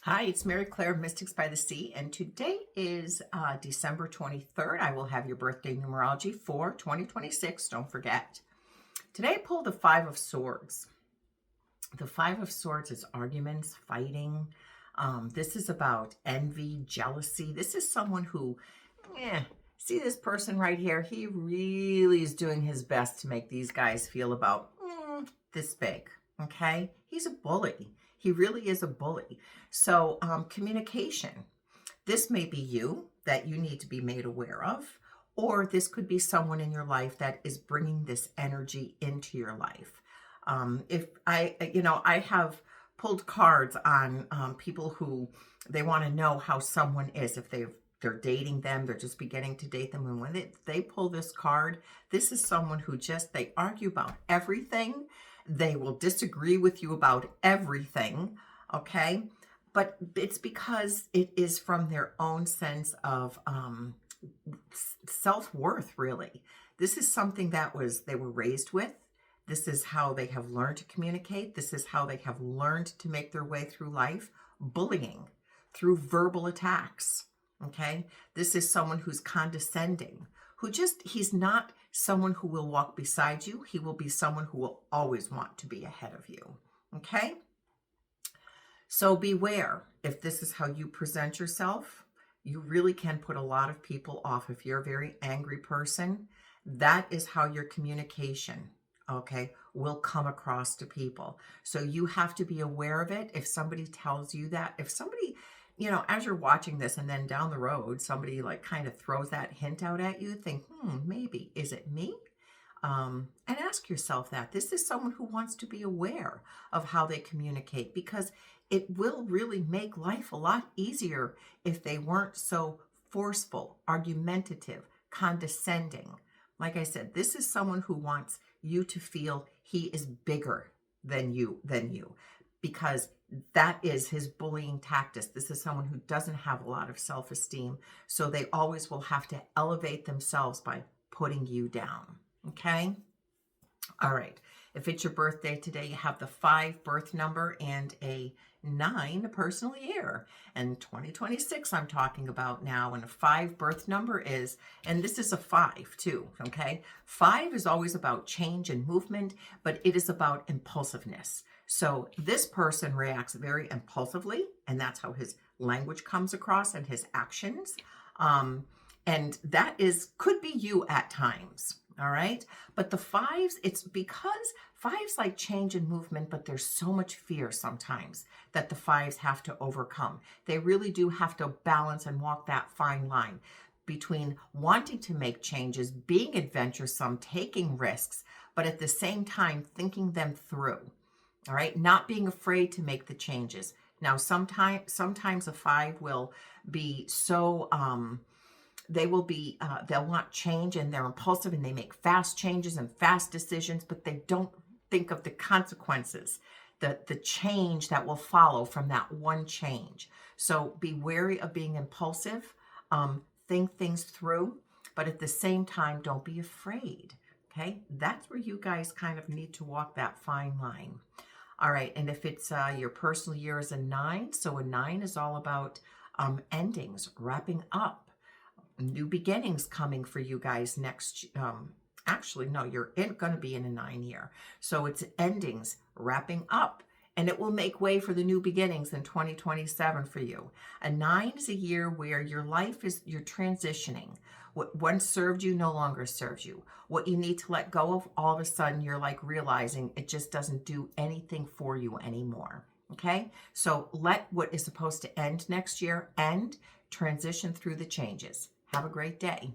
Hi, it's Mary Clare of Mystics by the Sea, and today is December 23rd. I will have your birthday numerology for 2026, don't forget. Today I pulled the Five of Swords. The Five of Swords is arguments, fighting. This is about envy, jealousy. This is someone who, see this person right here? He really is doing his best to make these guys feel about this big, okay? He's a bully. He really is a bully. So communication. This may be you that you need to be made aware of, or this could be someone in your life that is bringing this energy into your life. If I have pulled cards on people who they want to know how someone is, if they're dating them, they're just beginning to date them. And when they pull this card, this is someone who they argue about everything. They will disagree with you about everything, okay? But it's because it is from their own sense of self-worth, really. This is something that they were raised with. This is how they have learned to communicate. This is how they have learned to make their way through life. Bullying through verbal attacks, okay? This is someone who's condescending, he's not someone who will walk beside you. He will be someone who will always want to be ahead of you, okay? So beware. If this is how you present yourself, you really can put a lot of people off. If you're a very angry person, that is how your communication, okay, will come across to people. So you have to be aware of it. If somebody tells you that, if somebody, as you're watching this and then down the road, somebody like kind of throws that hint out at you, think, maybe, is it me? And ask yourself that. This is someone who wants to be aware of how they communicate, because it will really make life a lot easier if they weren't so forceful, argumentative, condescending. Like I said, this is someone who wants you to feel he is bigger than you, because that is his bullying tactics. This is someone who doesn't have a lot of self-esteem, so they always will have to elevate themselves by putting you down, okay? All right, if it's your birthday today, you have the 5 birth number and a 9 personal year. And 2026 I'm talking about now, and a 5 birth number is, and this is a 5 too, okay? 5 is always about change and movement, but it is about impulsiveness. So this person reacts very impulsively, and that's how his language comes across and his actions. And that could be you at times. All right. But the 5s, it's because 5s like change and movement, but there's so much fear sometimes that the 5s have to overcome. They really do have to balance and walk that fine line between wanting to make changes, being adventuresome, taking risks, but at the same time thinking them through. All right. Not being afraid to make the changes. Now, sometimes a 5 will be so, they'll want change, and they're impulsive, and they make fast changes and fast decisions, but they don't think of the consequences, the change that will follow from that one change. So be wary of being impulsive, think things through, but at the same time, don't be afraid, okay? That's where you guys kind of need to walk that fine line. All right, and if it's your personal year is a 9, so a 9 is all about endings, wrapping up. New beginnings coming for you guys next. Actually, no, you're going to be in a 9 year. So it's endings, wrapping up, and it will make way for the new beginnings in 2027 for you. A 9 is a year where your life you're transitioning. What once served you no longer serves you. What you need to let go of, all of a sudden, you're like realizing it just doesn't do anything for you anymore. Okay? So let what is supposed to end next year end, transition through the changes. Have a great day.